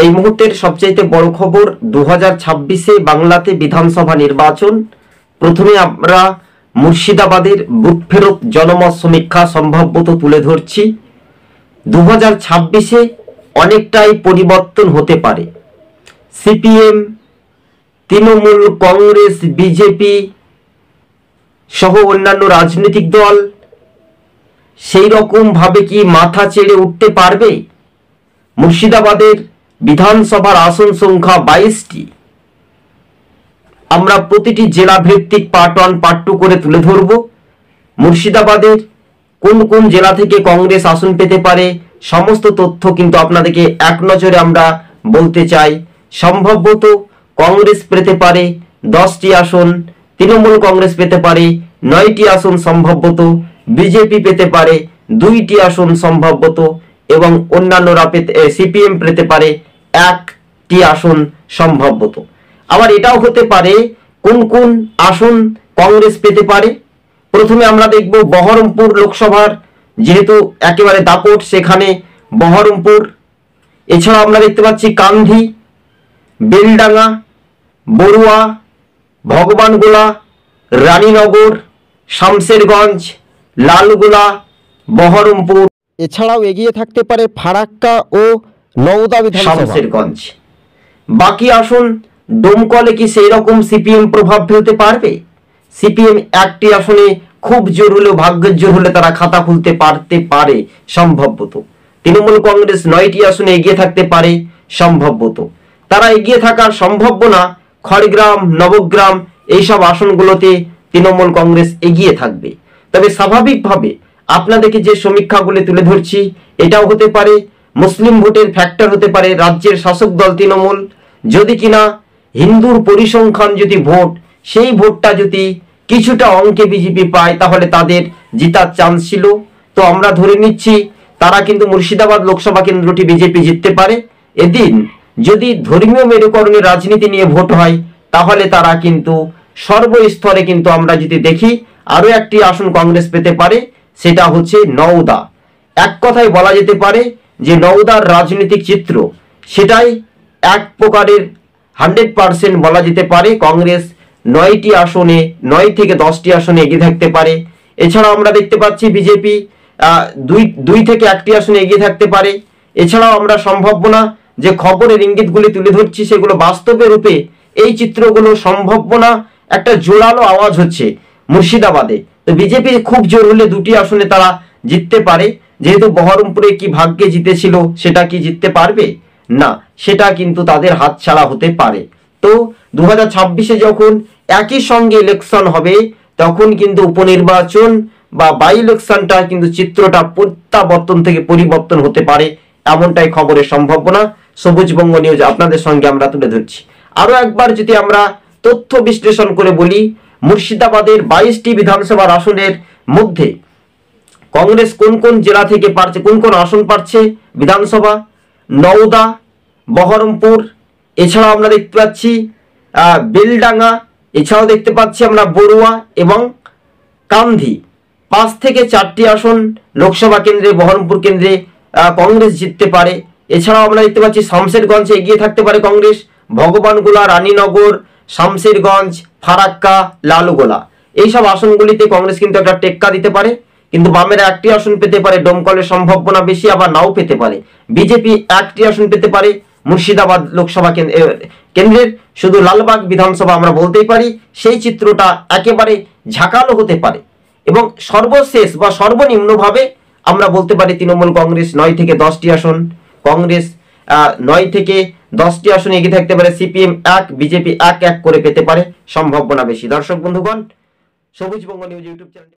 এই মুহূর্তের সবচেয়ে বড় খবর 2026-এ বাংলাতে বিধানসভা নির্বাচন। প্রথমে আমরা মুর্শিদাবাদের বুথ ফেরত জনমত সমীক্ষা সম্ভাব্যত তুলে ধরছি। 2026-এ অনেকটাই পরিবর্তন হতে পারে। সিপিএম, তৃণমূল, কংগ্রেস, বিজেপি সহ অন্যান্য রাজনৈতিক দল সেই রকম ভাবে কি মাথা চেড়ে উঠতে পারবে? মুর্শিদাবাদের বিধানসভার আসন সংখ্যা 22টি। আমরা প্রতিটি জেলা ভিত্তিক পার্ট 1 পার্ট 2 করে তুলে ধরব। মুর্শিদাবাদের কোন কোন জেলা থেকে কংগ্রেস আসন পেতে পারে সমস্ত তথ্য কিন্তু আপনাদেরকে এক নজরে আমরা বলতে চাই। সম্ভবত কংগ্রেস পেতে পারে 10টি আসন, তৃণমূল কংগ্রেস পেতে পারে 9টি আসন সম্ভবত, বিজেপি পেতে পারে 2টি আসন সম্ভবত, এবং অন্যান্যরা সিপিএম পেতে পারে 1টি আসন সম্ভবত। আবার এটাও হতে পারে কোন কোন আসন কংগ্রেস পেতে পারে। প্রথমে আমরা দেখব বহরমপুর লোকসভার, যেহেতু একেবারে দাপট সেখানে বহরমপুর। এছাড়া আমরা দেখতে পাচ্ছি কান্ধি, বেলডাঙ্গা, বড়ুয়া, ভগবানগোলা, রানীনগর, শামশেরগঞ্জ, লালগোলা, বহরমপুর। এছাড়াও এগিয়ে থাকতে পারে ফারাক্কা ও নওদা বিধানসভা, শামশেরগঞ্জ। বাকি আসন ডোমকলে কি সেই রকম সিপিএম প্রভাব ফেলতে পারবে? সিপিএম 1টি আসনে খুব জোর হলেও, ভাগ্যের জোর হলে তারা খাতা খুলতে পারে সম্ভবত। তৃণমূল কংগ্রেস 9টি আসনে এগিয়ে থাকতে পারে সম্ভবত। তারা এগিয়ে থাকার সম্ভাবনা খড়গ্রাম, নবগ্রাম এইসব আসনগুলোতে তৃণমূল কংগ্রেস এগিয়ে থাকবে। তবে স্বাভাবিকভাবে আপনাদেরকে যে সমীক্ষাগুলি তুলে ধরছি এটাও হতে পারে মুসলিম ভোটের ফ্যাক্টর হতে পারে রাজ্যের শাসক দল তৃণমূল। যদি কিনা হিন্দুর পরিসংখ্যান যদি ভোট, সেই ভোটটা যদি কিছুটা অঙ্কে বিজেপি পায় তাহলে তাদের জিতার চান্স ছিল। তো আমরা ধরে নিচ্ছি তারা কিন্তু মুর্শিদাবাদ লোকসভা কেন্দ্রটি বিজেপি জিততে পারে। এদিন যদি ধর্মীয় মেরুকরণের রাজনীতি নিয়ে ভোট হয় তাহলে তারা কিন্তু সর্বস্তরে কিন্তু আমরা যদি দেখি আরো একটি আসন কংগ্রেস পেতে পারে, সেটা হচ্ছে নওদা। এক কথায় বলা যেতে পারে যে নওদার রাজনৈতিক চিত্র সেটাই এক প্রকারের 100% বলা যেতে পারে কংগ্রেস 9টি আসনে, 9 থেকে 10টি আসনে এগিয়ে থাকতে পারে। এছাড়াও আমরা দেখতে পাচ্ছি বিজেপি 2 থেকে 1টি আসনে এগিয়ে থাকতে পারে। এছাড়াও আমরা সম্ভাবনা যে খবরের ইঙ্গিতগুলি তুলে ধরছি সেগুলো বাস্তবে রূপে এই চিত্রগুলো সম্ভাবনা একটা জোরালো আওয়াজ হচ্ছে মুর্শিদাবাদে। তো বিজেপি খুব জোর হলে 2টি আসনে তারা জিততে পারে। যেহেতু বহরমপুরে কি ভাগ্যে জিতেছিল, সেটা কি জিততে পারবে না, সেটা কিন্তু তাদের হাতছাড়া হতে পারে। তো 2026-এ যখন একই সঙ্গে ইলেকশন হবে তখন কিন্তু উপনির্বাচন বা বাই ইলেকশনটা কিন্তু চিত্রটা প্রত্যাবর্তন থেকে পরিবর্তন হতে পারে, এমনটাই খবরের সম্ভাবনা। সবুজবঙ্গ নিউজ আপনাদের সঙ্গে আমরা তুলে ধরছি। আরো একবার যদি আমরা তথ্য বিশ্লেষণ করে বলি, মুর্শিদাবাদের 22টি বিধানসভার আসনের মধ্যে কংগ্রেস কোন কোন জেলা থেকে পারছে, কোন কোন আসন পাচ্ছে বিধানসভা? নওদা, বহরমপুর, এছাড়াও আমরা দেখতে পাচ্ছি বেলডাঙ্গা, এছাড়াও দেখতে পাচ্ছি আমরা বড়ুয়া এবং কান্ধি। 5 থেকে 4টি আসন লোকসভা কেন্দ্রে, বহরমপুর কেন্দ্রে কংগ্রেস জিততে পারে। এছাড়াও আমরা দেখতে পাচ্ছি শামশেরগঞ্জে এগিয়ে থাকতে পারে কংগ্রেস, ভগবানগোলা, রানীনগর, শামশেরগঞ্জ, ফারাক্কা, লালগোলা এইসব আসনগুলিতে কংগ্রেস কিন্তু একটা টেক্কা দিতে পারে। কিন্তু বামেরা 1টি আসন পেতে পারে, ডোমকলের সম্ভাবনা বেশি, আবার নাও পেতে পারে। বিজেপি 1টি আসন পেতে পারে মুর্শিদাবাদ লোকসভা কেন্দ্রের, শুধু লালবাগ বিধানসভা আমরা বলতেই পারি সেই চিত্রটা একেবারে ঝাঁকালো হতে পারে। এবং সর্বশেষ বা সর্বনিম্নভাবে আমরা বলতে পারি তৃণমূল কংগ্রেস 9 থেকে 10টি আসন, কংগ্রেস 9 থেকে 10টি আসন এগিয়ে থাকতে পারে, সিপিএম 1, বিজেপি 1 করে পেতে পারে, সম্ভাবনা বেশি। দর্শক বন্ধুগণ, সবুজবঙ্গ নিউজ ইউটিউব চ্যানেল